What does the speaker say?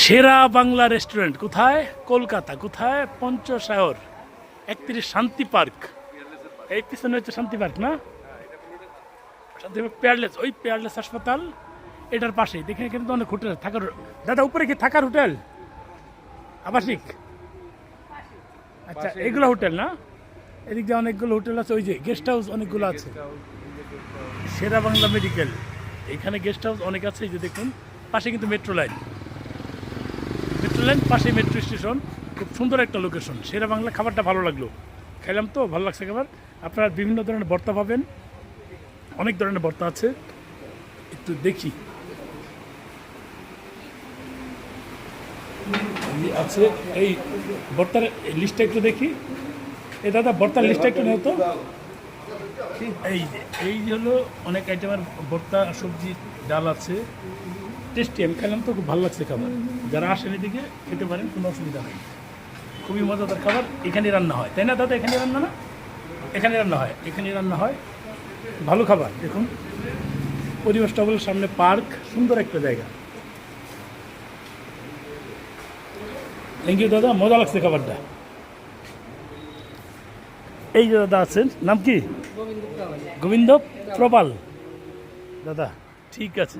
সেরা বাংলা রেস্টুরেন্ট কোথায়? কলকাতা। কোথায়? পঞ্চশায়র 31 শান্তি পার্ক। এই পিছনে হচ্ছে শান্তি পার্ক না? শান্তি পার্ক পেয়ারলেস, ওই পেয়ারলেস হাসপাতাল এটার পাশেই। দেখেন এখানে তো অনেক হোটেল থাকার। দাদা উপরে কি থাকার হোটেল আবাসিক? আচ্ছা এগুলো হোটেল না? এদিক দিয়ে অনেকগুলো হোটেল আছে, ওই যে গেস্ট হাউস অনেকগুলো আছে। সেরা বাংলা মেডিকেল, এখানে গেস্ট হাউস অনেক আছে। এই যে দেখুন পাশে কিন্তু মেট্রো লাইন, মেট্রো লাইন পাশে মেট্রো স্টেশন। খুব সুন্দর একটা লোকেশন। সেরা বাংলা খাবারটা ভালো লাগলো, খাইলাম তো ভালো লাগছে খাবার। আপনারা বিভিন্ন ধরনের ভর্তা পাবেন, অনেক ধরনের ভর্তা আছে। একটু দেখি আছে এই ভর্তার লিস্টটা একটু দেখি। এই দাদা ভর্তার লিস্টটা একটু নেও তো। এই যে হলো অনেক আইটেমের ভর্তা, সবজি, ডাল আছে। টেস্টি, আমি খেলাম তো খুব ভালো লাগছে খাবার। যারা আসেন এদিকে খেতে পারেন, কোনো অসুবিধা নেই। খুবই মজাদার খাবার। এখানে রান্না হয় তাই না দাদা? এখানে রান্না না? এখানে রান্না হয়, এখানে রান্না হয়। ভালো খাবার। দেখুন পরিবেশটা বলে সামনে পার্ক, সুন্দর একটা জায়গা। থ্যাংক ইউ দাদা, মজা লাগছে খাবারটা। এই যে দাদা আছেন, নাম কি? গোবিন্দ প্রপাল। দাদা ঠিক আছে।